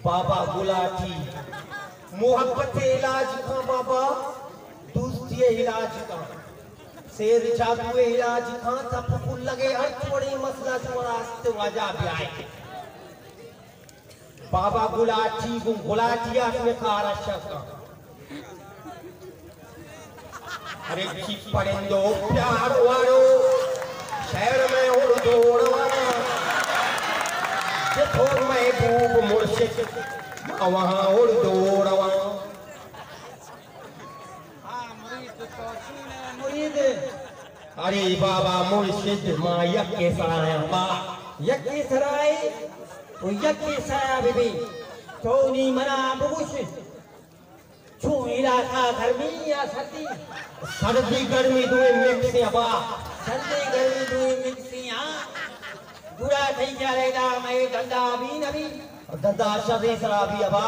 बाबा गुलाटी मोहब्बत इलाज का बाबा दोस्ती इलाज का शेर जादू इलाज का तब लगे हर थोड़ी मसला रास्ते वजह भी आए बाबा गुलाटी गुलाटिया में कार शका अरे की पढ़ेंदो प्यार वारो शहर में उर्दू उड़वाना देखो महबूब मुर्शिद वहाँ उर्दू उड़वाना अरे बाबा मुर्शिद माँ यक्के सराय बा यक्के सराय तो यक्के सराय बीबी चौनी मना बुश छू इलाका गर्मी या सर्दी सर्दी गर्मी दुए मिक्स बा सर्दी गर्मी दुए मिक्स बुरा થઈ જારેગા मैं धंधा भी नबी धंधा शबे शराबी अबा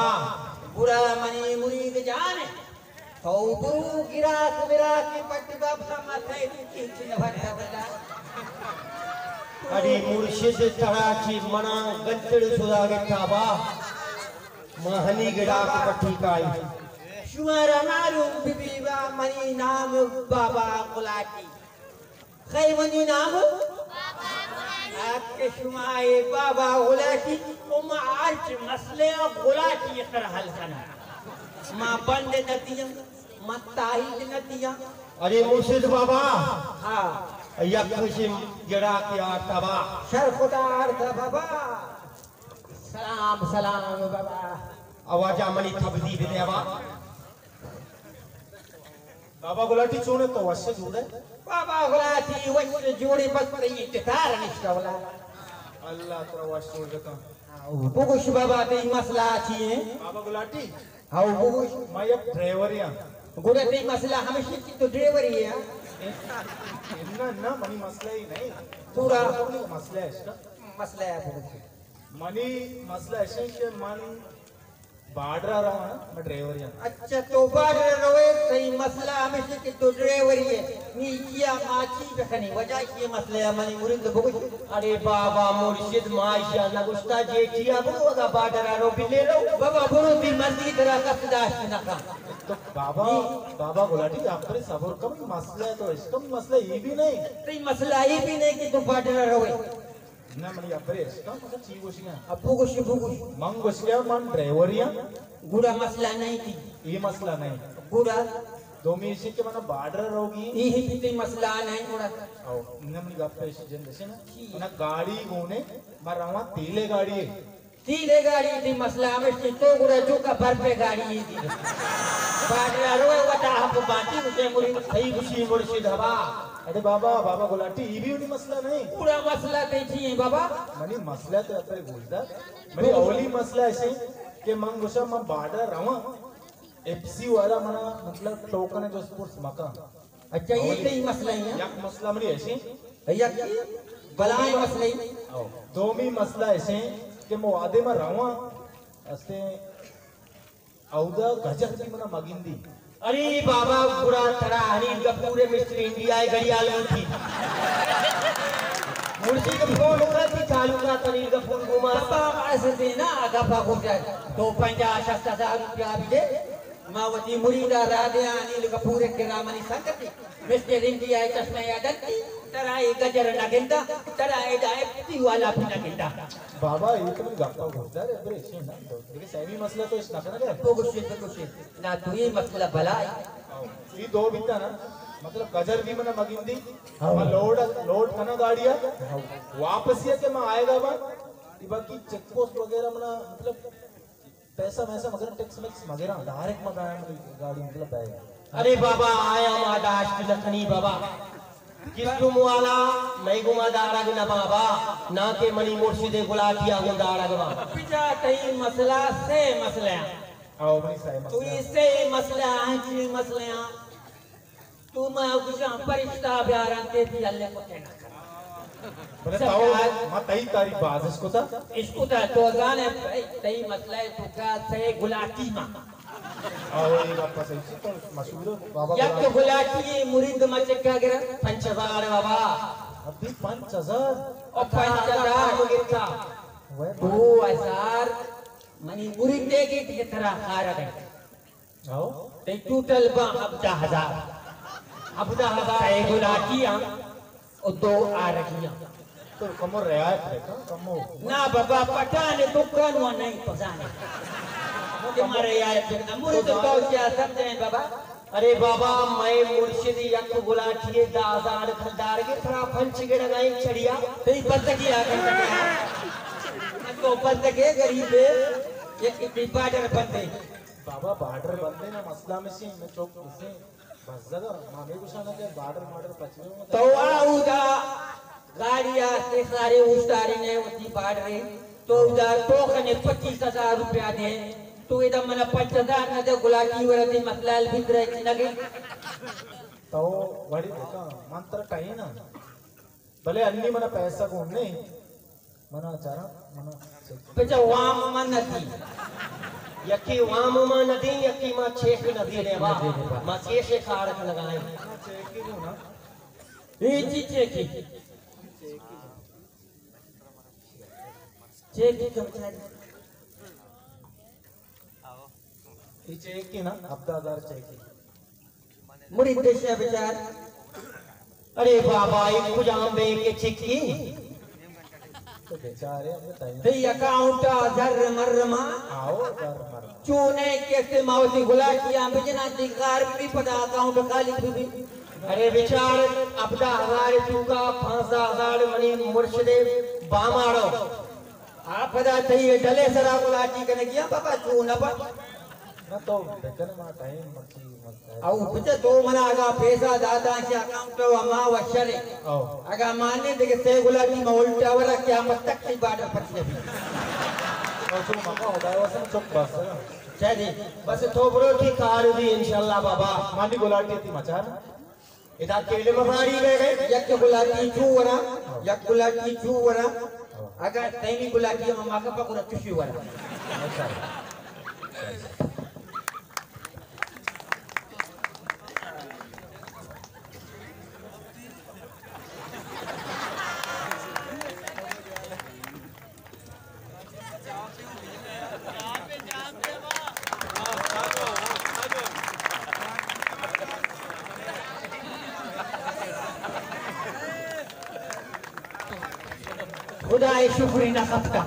बुरा मनी मुरीद जाने तो गुरु गिराक विराक की पट्टी बाबा माथे किच न भटा बला अरे मुर्शिद तराची मना गंतड़ सुदा के थाबा महनी गिराक पट्टी काई शुमारा मालूम बीबीवा मनी नाम बाबा गुलाटी खैमनी नाम आपके शुमाए बाबा गुलाटी उम आज मसले गुलाटी कर हल करना मां बंद नतिया मताही नतिया अरे मुर्शिद बाबा हां यकशिम जड़ा के आतबा शरफदार था बाबा सलाम सलाम बाबा आवाजा मनी थबदी दे बाबा बाबा गुलाटी चोने तो वश्य जुड़े बाबा गुलाटी वश्य जोड़ी बकरी इत्तार निष्ठवला अल्लाह तेरा वश्य जोड़ देता बुगुश बाबा ते मसला छी बाबा गुलाटी हाउ बुगुश मैं एक ड्राइवर या गुलाटी मसला हमेशा की तो ड्राइवर ही है इतना ना मनी मसला ही नहीं पूरा मसला है इसका मसला है बुगुश मनी मसला ऐसे कि मन बाडरा रहा है मैं ड्राइवर या अच्छा तो बाडरा रहे सही मसला हमेशा कि तो ड्राइवर ही है नी किया माची बखनी वजह ये मसला है मनी मुरिद बुगुश अरे बाबा मुर्शिद माशाअल्लाह गुस्ता जे किया बुगा बाडरा रो बिले रो बाबा बुरो भी मर्जी तरह कसदाश ना का तो बाबा गुलाटी आप पर सब्र कम मसला है तो इसका मसला ये भी नहीं तो मसला ये भी नहीं कि तू बाडरा रहे ना मनी अपरे इसका मतलब चीज गोशियां अबू गोश मंग गोशियां मन ड्राइवर या गुड़ा मसला नहीं थी ये मसला नहीं गुड़ा दो में इसी के माना बार्डर रोगी ये भी मसला नहीं गुड़ा आओ ना मनी अपरे इसी जन देसे ना गाड़ी गोने मरावा तीले गाड़ी थी मसला में तो गुड़ा जो का भर पे गाड़ी है थी बार्डर रोए वटा हम बाटी मुझे मुरी सही खुशी मुर्शिद हवा अरे बाबा गुलाटी ये भी उन्हीं मसला नहीं पूरा मसला देखिए बाबा मनी मसला तो अपने बोलता मनी अवली मसला ऐसे कि मंगुशा मैं बाडर रहा एफसी वाला मना मतलब टोकन है जो स्पोर्ट्स मका अच्छा ये तो ही मसला है एक मसला मनी ऐसे भैया बलाय मसला ही दो में मसला ऐसे कि मैं वादे में रहा ऐसे औदा गजर की मना मगिंदी अरे बाबा बुरा तरह अनिल कपूर मिस्टर इंडिया है घड़ियाल थी मुर्शी का फोन हो रहा थी चालू का अनिल कपूर घुमा बाबा ऐसे देना आगा भागो जाए तो 50-60,000 रुपया भी दे मावती मुरीदा राधे अनिल कपूर के रामनी संगति मिस्टर इंडिया है चश्मे यादती तराई गजर नगिंदा तराई डायप्टी वाला भी नगिंदा बाबा ये तो गप्पा घुसदा रे बरे इसे ना देखिए सही मसला तो इस ना करना तो कुछ ना तू ये मसला भला ये दो बिता ना मतलब गजर भी मना मगिंदी लोड खाना गाड़िया वापस ये के मैं आएगा बा ये बाकी चेक पोस्ट वगैरह मना मतलब पैसा मगर टैक्स मैक्स वगैरह डायरेक्ट मगाया गाड़ी मतलब आएगा अरे बाबा आया मादाश की लखनी बाबा किसको मुआला मैं गुमादारा गुना बाबा ना के मनी मुर्शिदे गुलाटिया गुंदारा गवा पिता तई मसला से मसला आओ भाई साहब तू इससे मसला है जी मसला तू मैं कुछ परिश्ता ब्यारा के भी अल्लाह को कहना बताओ मैं तई तारी बात इसको तो जाने तई मसला है तो का से गुलाटी मा आओ ये बात सही तो मशहूर बाबा या तो गुलाटी मुरीद मचका गिरा 5000 बाबा अभी 5000 और 5000 गिरता 2000 मनी मुरीद देगी कि तरह खारा है आओ ते टोटल बा 10,000 ए गुलाटियां और 2 आ रखियां तो कमो रियायत है कमो ना बाबा पठाने दुकान वो नहीं पसाने मुझे मारे आयत है मुरीद तो क्या समझे बाबा अरे बाबा मैं मुर्शिद यक गुलाटिए 10,000 खंडार के थोड़ा पंच के लगाई चढ़िया तेरी बंद किया तो बंद के गरीब एक बार्डर बंदे बाबा बार्डर बंदे ना मसला में से मैं चौक से बस जगह मामे को शाना के बार्डर पचने तो आउदा गाड़ियां से सारे उस्तारी ने उतनी बार्डर तो उधर टोकने 25,000 रुपया दे तो इधर मना 5,000 न दे गुलाटी वरती मसलाल भीतर लगे तो वड़ी देखा मंत्र टाइम ना भले अन्नी मना पैसा को नहीं मना चारा मना बेचा वाम मन नदी यकी वाम मन नदी यकी मा छेक नदी रे वा मा छे खारक लगाए छेकी जो ना ये छेकी कम चाहिए ये छेकी ना 10,000 छेकी मुरीद देशा विचार अरे बाबा एक कुजाम बे के छेकी तो बेचारे ते अकाउंट जर मरमा आओ जर मर चूने कैसे मावती गुलाटियां बिजना दिकार भी पड़ा अकाउंट खाली भी अरे बेचार 10,000 चूका 5,000 मनी मुर्शिदे बामाड़ो आप पता थई डले सरा गुलाटी कने किया बाबा चू न पर न तो बेचन मा टाइम मची मत औ बचे तो मना आगा पैसा दादा के अकाउंट मा वशरे औ आगा माने दे से गुलाटी में उल्टा वरा क्या मत तक की बात पछले भी और तुम मका होदा वसन चुप बस चली बस थोबरो की कार दी इंशाल्लाह बाबा मानी गुलाटी थी मचार इदा केले मबाड़ी गए यक गुलाटी चूवरा यक गुलाटी चूवरा अगर तैनी गुलाटी में माका पकुरा चुशी वरा अच्छा खुदाए शुक्र न सकता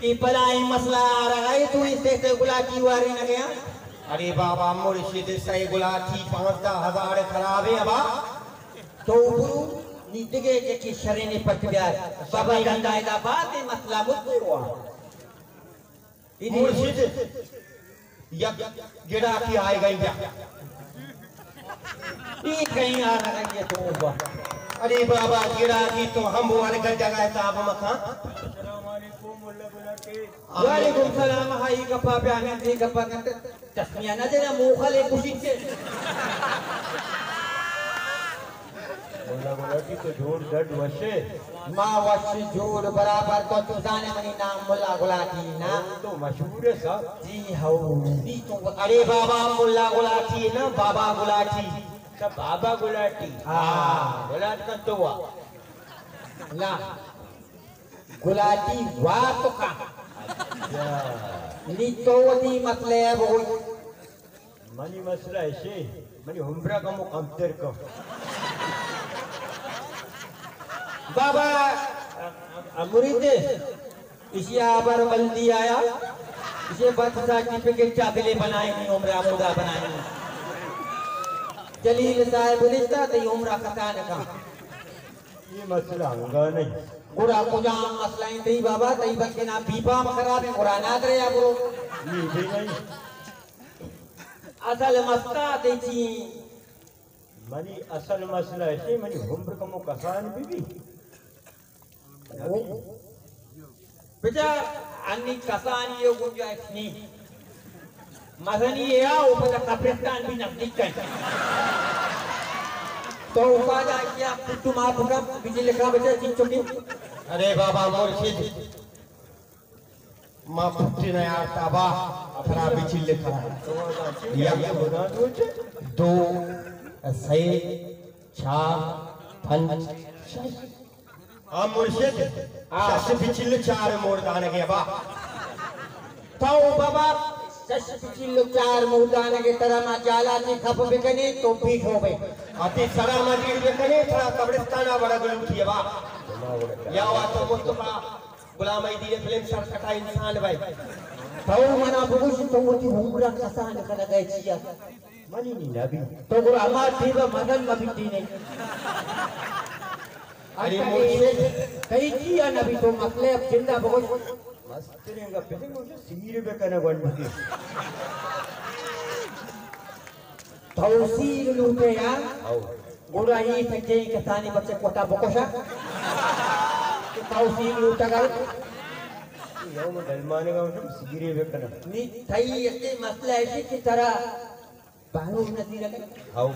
कि पलाई मसला आ रहा है तू इससे गुलाटी वारी न गया अरे बाबा मुर्शिद सही गुलाटी 5,000 खराब है अबा तो गुरु निदगे के शरीर ने पटव्या बाबा गंदा इदा बात मसला मुद्दे हुआ मुर्शिद यक गिड़ा की आए गई क्या ये कहीं आ रहा है ये तो हुआ अरे बाबा गिरा की तो हम वाले का जगह है साहब मखा अस्सलाम वालेकुम मुल्ला गुलाटी वालेकुम सलाम हाई गप्पा पे आने दी गप्पा करते तस्मिया ना देना मुखले खुशी से मुल्ला गुलाटी तो जोर डड वशे मां वश जोर बराबर तो तू जाने मनी नाम मुल्ला गुलाटी ना तो मशहूर है साहब जी हो नी तो अरे बाबा मुल्ला गुलाटी ना बाबा गुलाटी बाबा गुलाटी हाँ गुलाट का तो हुआ ला गुलाटी वाह तो का नी तो वही मसले है वो मनी मसला ऐसे मनी हुम्बरा का मुकम्मल को बाबा मुरीद इसी आबर बल्दी आया इसे बर्थ सर्टिफिकेट चादले बनाएंगे उम्र मुदा बनाएंगे जलील साहब लिस्ता ते उम्र खतान का ये मसला होगा नहीं गुरा को जहां मसला इंदी बाबा तई बके ना बीबा खराब है कुरान याद रे आपको ये भी नहीं असल मसला ते छी मनी असल मसला है मनी उम्र का मुकसान भी बेटा अन्नी कसान ये गुंजाइश नहीं मसनी ये आओ पता कब्रिस्तान भी नजदीक है तो उपादा क्या तुम आपका बिजली का बचा चीज चुकी अरे बाबा मुर्शिद मां पुट्टी ने आताबा अपना बिजली लिखा या बना दो सही 4 5 6 आ मुर्शिद शश पिछले 4 मोड़ दाने के बा तो बाबा शश पिछले 4 मोड़ दाने के तरह ना जाला ती खप बिकने तो पीठ हो गई अति सरा मजीर बिकने थोड़ा कब्रिस्ताना बड़ा गुलूठी बा या वा तो मुस्तफा गुलाम दी फिल्म सर कटा इंसान भाई तो मना बुगुश तो मोती हुमरा कसान कर गए छिया मनी नी नबी तो गुरा मा थी मदन नबी थी नहीं अरे मुर्शिद कई किया नबी तो मसले अब जिंदा बहुत मस्त रहेगा फिल्म मुझे सीर पे करने गंडकी तौसील लूटे यार गुरा ही फटे कसानी बच्चे कोटा बकोशा तौसील लूटा गए यो में दलमाने का मतलब सीर पे करना नी थई ऐसे मसला ऐसे की तरह बानू नदी लगे आओ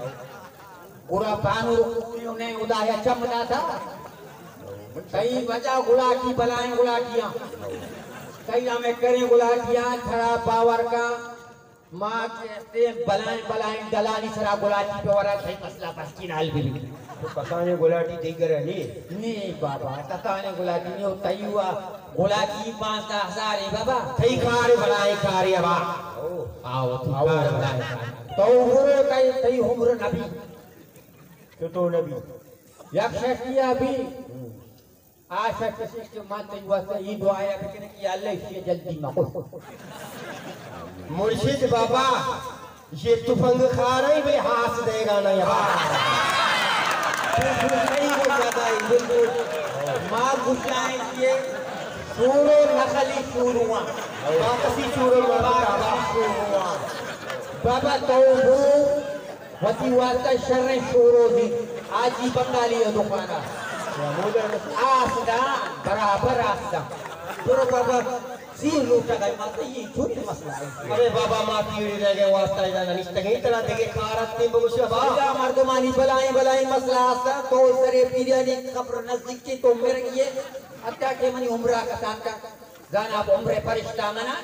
गुरा बानू ने उदाया चमड़ा था कई वजह गुलाटी बलाएं गुलाटियां कई हमें करें गुलाटियां खरा पावर का माँ कहते बलाएं दलाली सरा गुलाटी पे वाला सही मसला बस की नाल भी तो कसाने गुलाटी दे कर नहीं बाबा कसाने गुलाटी नहीं होता ही हुआ गुलाटी 5,000 है बाबा थई खारे बलाए खारे बा आओ खारे बलाए तो उम्र कई थई उम्र नबी तो नबी यक्षिया भी आशा किसी के माते हुआ से ये दुआया बिकने की अल्लाह से जल्दी मको मुर्शिद बाबा ये तुफंग खा रही वे हाथ देगा ना यार नहीं हो जाता है बिल्कुल माँ गुस्साएं ये सूरो नखली सूरुआ वापसी चूरो बाबा तो वो वती वास्ता शर्र शोरो दी आज ही बंगाली है दुकाना आसदा बराबर आसदा पूरा बाबा सी लूटा गई मत ये छोटी मसला है अरे बाबा माफी रह गए वास्ता जाना निश्चित नहीं तरह देखे खारत ने बगुशा बाबा मर्दमानी बलाई मसला आसदा तो सरे पीरियानी खबर नजदीक की तो मेरे ये अत्या के मनी उम्र का सांता गाना उम्र परिश्ता मना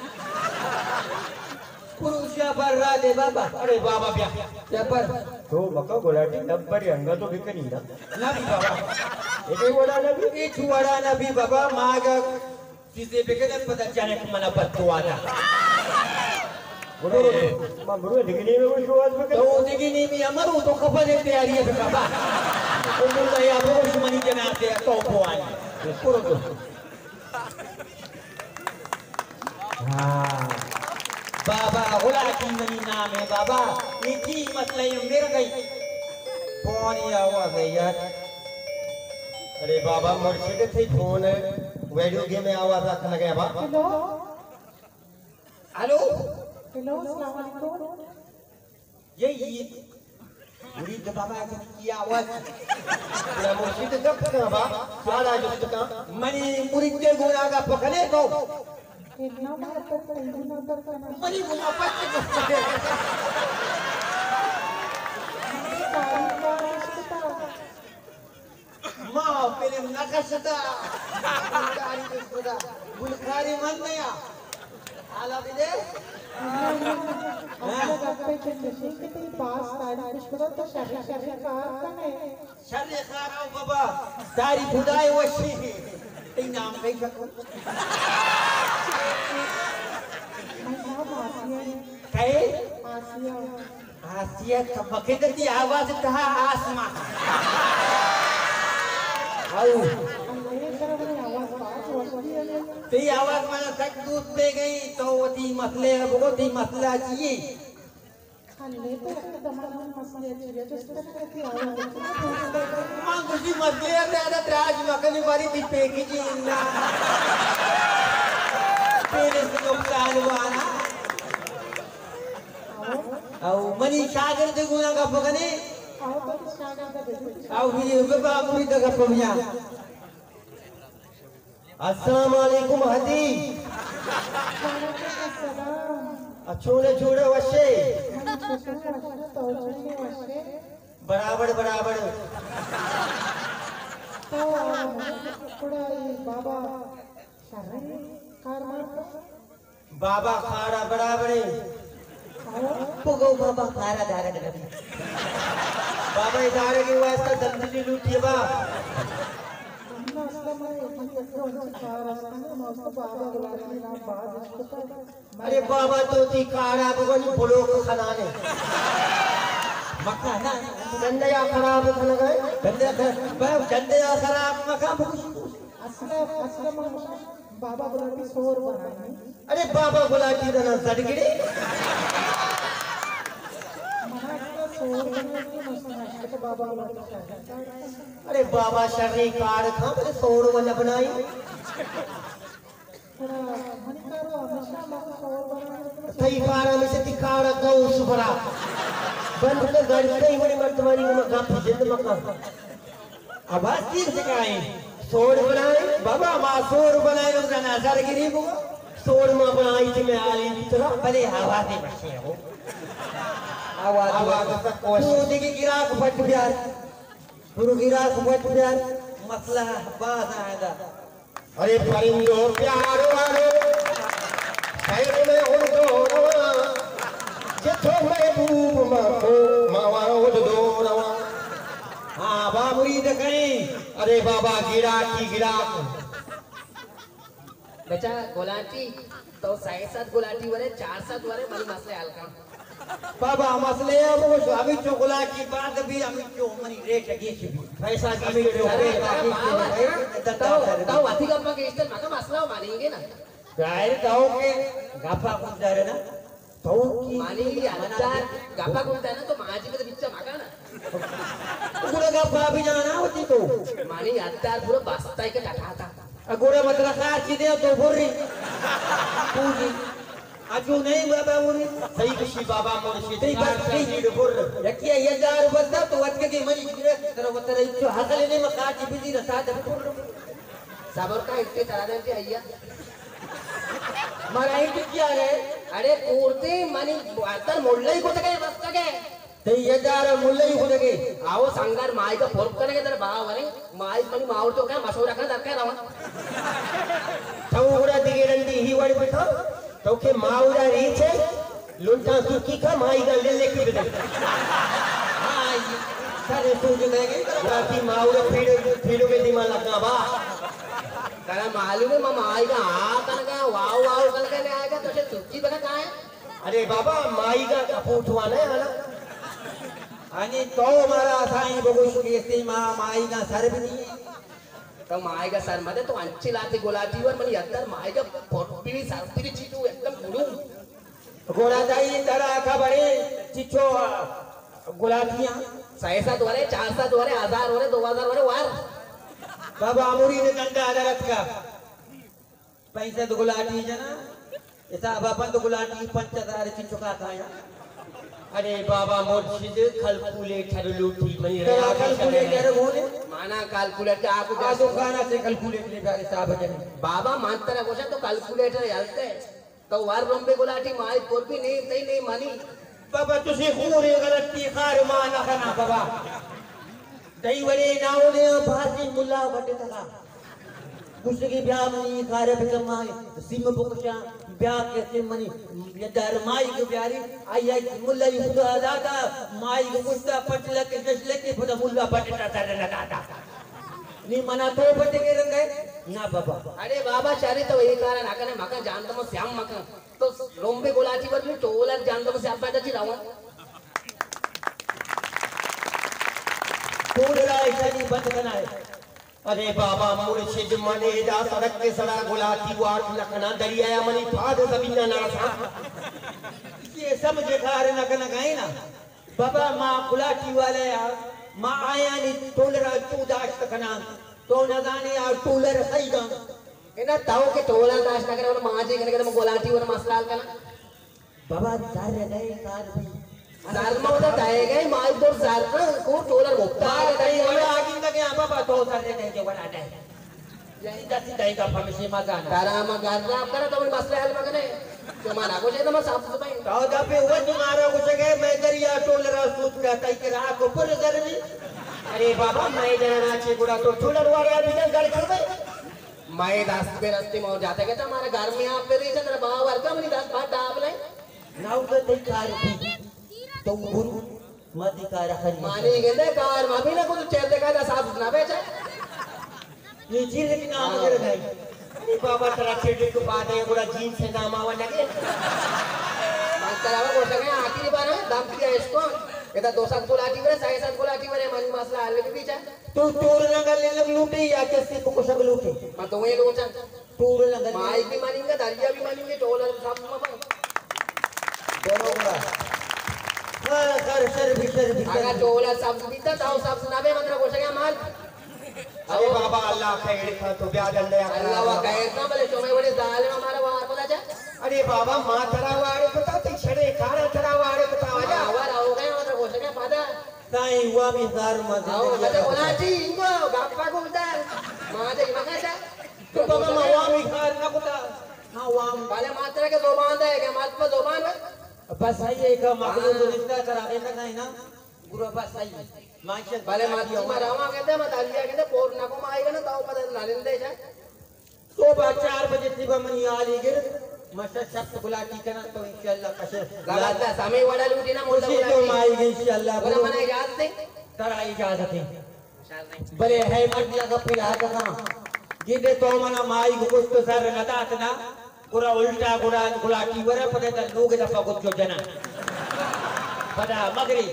पुरुषा पर दे बाबा अरे बाबा ब्या क्या पर तो बका गुलाटी नब्बरी अंगा तो बिकनी ना नबी बाबा ये वड़ा नबी ये छुवाड़ा नबी बाबा मागा चीजें बिकने पता जाने को मना बत्तुआना बोलो मगरू दिखने में कुछ आवाज में तो दिखने में अमरू तो खबर है तैयारी है बाबा तो मुर्दा या रोश मनी जनाते तो बुआनी पूरा तो हाँ बाबा गुलाटी मनी नाम है बाबा ये की मसला ये मेरे गई कौन ये आवाज है यार अरे बाबा मुर्शिद थे फोन वीडियो गेम में आवाज रखने गया बा हेलो हेलो हेलो अस्सलाम वालेकुम ये मुरीद बाबा की आवाज तेरा मुर्शिद कब कहाँ बा सारा जुस्त का मनी मुरीद के गुना का पकड़े तो इतना मोहब्बत इतना करना मनी मुनाफा के माँ फिल्म नकशता बुलकारी बिस्कुटा बुलकारी मन नया आला बिदे शर्रे खाराव बाबा सारी खुदाई वशी ते नाम कहीं शकूं कहे आसिया कबकेदती आवाज कहा आसमा आओ ते आवाज माना तक दूध पे गई तो वती मसले बहुत ही मसला चाहिए मां कुछ मसले है ज्यादा त्राज मकनी बारी थी पेगी जी ना पेरे से नुकसान हुआ ना आओ मनी शागर दे गुना का पकने आओ ये बाबा पूरी जगह पहुंचा अस्सलाम वालेकुम हदी अच्छोने छोड़े वशे बराबर बराबर बाबा खारा बराबर पुगो बाबा खारा दारा नबी बाबा इधारे की वास्ता दंदली लूटिए बा अरे बाबा तो ती काड़ा बगन बोलो खनाने मका ना गंदया खराब खन गए चंदया खराब मका बाबा गुलाटी सोर बनाई अरे बाबा गुलाटी ना सडगिड़ी सोर बनाई तो बाबा गुलाटी अरे बाबा शर्री कार खा मेरे सोर वाला बनाई थई कार में से तिकार गौ सुबरा बंद कर गाड़ी कहीं बड़ी मर्दमानी में गाप जिंद मका आवाज तीर से काए सोर बनाई बाबा मा सोर बनाए लोग ना सरगिरी को सोर में बनाई थी मैं आली की तरह भले आवाज बचे हो आवाज तक कोश तू देखी गिराक फट प्यार गुरु गिराक फट प्यार मसला बात आएगा अरे परिंदो प्यार वालो शहर में उड़ो रवा जिथो महबूब मको मावा उड़ो रवा हाँ बा मुरीद कहीं अरे बाबा गिराक बेटा गुलाटी तो 6-7 गुलाटी वरे 4-7 वरे मनी मसले हल कर बाबा मसले अब वो अभी चोकला की बात भी अभी क्यों मनी रेट लगी थी पैसा कमी जो तो वाथी गप्पा के इस्तेमाल मका मसला मानेंगे ना जाहिर गाँव के गाफा कुछ जा रहे ना तो की मानी अंदर गप्पा घूमता है ना तो माजी में तो बिच्चा मका ना पूरा गाफा भी जाना होती तो मानी अंदर पूरा बस्ता के टटा था अगोरा मतलब कार चीज़ें तो बोल रही पूजी अजू नहीं बाबा मुरी सही खुशी बाबा मुर्शिद सही बात नहीं रखिए 1000 बंदा तो वत के मनी तरह वत रही जो हासिल नहीं मका की बिजी रसा दे सबर का इतने तरह देते आइया मराई तो क्या रे अरे कोरते मानी अंदर मोडले को तके बस्ता के ते 1000 मूल्य ही हो लगे आओ संगार माई का फोर्क करने के तेरे बाव वरे माई मनी माउर तो क्या मसौरा का दरकार रहा तो उड़ा दिगे रंडी ही वाली बैठो तो के माउरा रीच है लुंटा सुकी का माई का ले लेके बेटा हां सारे सोच लेंगे राती माउरा फीड़ो के दिमाग लगा बा तेरा मालूम है मामा आएगा हां तन का वाव वाव कल के नहीं आएगा तो से सुकी बना कहां है अरे बाबा माई का कपूठवा नहीं आना आणि तो हमारा साईं बगुश के सीमा माई का सर भी नहीं तो माई का सर मदे तो अंची लाती गुलाटी वर मनी अंदर माई का फोटो भी सरती भी चीटू एकदम गुड़ू गोरा दाई तरह का बड़े चिचो गुलाटियां 6-7 वरे 4-7 वरे 1000 वरे 2000 वरे वार बाबा मुरी ने गंगा अदालत का पैसा तो गुलाटी जना ऐसा बाबा तो गुलाटी 5000 चिचो का खाया अरे बाबा मुर्शिद कैलकुलेटर लूटी मनी तेरा कैलकुलेटर बोले माना कैलकुलेटर आपको आ दुकाना से कैलकुलेटर ले हिसाब है बाबा मानता है कोशा तो कैलकुलेटर हलते तो वार रोंबे गुलाटी माई कोर भी नहीं मानी बाबा तुझे खूरे गलती खार माना करना बाबा दई वरे नाव ने भारती मुल्ला बटे तका कुछ की ब्याह मनी खारे बिकमाए सिम बुकशा ब्याह के सिम मनी यदार माई के प्यारी आई मुल्ला ही खुदा दादा माई को कुत्ता पटला के जसले के खुदा मुल्ला बटे ता दादा नी मना तो बटे के रंगे ना बाबा अरे बाबा शारी तो ये कारण आकने मका जानता मो श्याम मका तो रोंबे गुलाटी पर भी टोलर जानता मो श्याम पैदा ची रावा टोलरा ऐसा बंद करना है अरे बाबा मुर्शिद मने जा सड़क के सड़ा गुलाटी वाट लखना दरिया मनी फाद जमीना ना सा ये समझे खार न कन गए ना बाबा मां गुलाटी वाले यार मां आया नी टोलरा तू दाश तकना तो न जाने यार टोलर सही गा इना ताऊ के टोलर दाश ना करे मां जी करे मो गुलाटी वर मसलाल कना बाबा जार गए कार भी जार में उधर जाएगा ही माई तो जार ना को टोलर मुक्ता कार गई वाला आगे लगे बाबा तो सर ने के बना दे यही जाती जाई का फमसी मजा ना तारा मा गारना आप करा तो मसला हल मगने तो माना को जे तो मैं साफ सफाई तो दा पे वो तुम्हारा कुछ के मैं दरिया टोलरा सूत का तई के राह को पर गर्मी अरे बाबा मैं जना चे गुड़ा तो ठुलर वाले अभी तक गाड़ी कर गए मैं रास्ते में जाते के हमारे घर में आप पे रही चंद्र बाबा वर्का मनी 10 बात डाब ले नाउ के तई कार भी तो गुरु मत कार खन मानी गेंदे कार मा भी ना कुछ चेते का साफ ना बेचा ये जीन के नाम वगैरह नहीं अरे बाबा तेरा चेडे को बात है गुड़ा जीन से नाम आवा लगे मास्तरावा गोष्ट काय आखिरी बार है दाम किया इसको एदा 2-7 गुलाटी वर 6-7 गुलाटी वर मन मसला आले के बीच तू टूर नगर ले लग लूटे या किसी को कुछ लूटे मैं तो ये लोचा टूर नगर माइक भी मानेंगे दरिया भी मानेंगे टोल सब में बरोबर हां सर भी अगर टोल सब बीता तो सब सुनाबे मतलब गोष्ट क्या माल अरे बाबा अल्लाह खैर था तो ब्याह दंड या अल्लाह वा कहे ना बोले चोमे बड़े दाल में हमारा वार पता जा अरे बाबा मां तेरा वाड़े पता ते छड़े खाड़ा तेरा वाड़े पता आजा आवार हो गए मतलब गोष्ट क्या पता साई हुआ भी सार मत आओ कते बोला जी इनको बापा को उधर मां जे मगा जा तो बाबा मावा भी खार ना कुता हां वाम वाले मात्रा के जुबान है क्या मात्र पर जुबान है बस सही है का मखलूक रिश्ता करा के नहीं ना पूरा बस सही माशा वाले मात्र मारावा कहते मत आलिया कहते पोर ना को आएगा ना तो पता लालिन दे जा सुबह 4 बजे सुबह मनी आली गिर मशा शब्द बुलाती करना तो इंशाल्लाह कशे गावातला सामे वाला लूटी ना मोला उसी तो माई गई इंशाल्लाह बोला मने इजाजत दे तरा इजाजत है भले है मत लगा पिला करना जिदे तो मना माई को कुछ तो सर लगात ना पूरा उल्टा गुड़ा गुलाटी वरे पड़े तो लोग दफा कुछ जो जना पता मगरी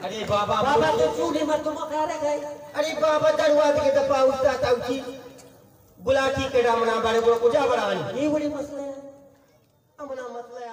अरे बाबा तो चूड़ी मत तुम खा रहे गए अरे बाबा दरवाज के दफा उस्ता ताउची बुलाटी के रामना बारे को कुजा बड़ान ये बड़ी मसला है हमना मसला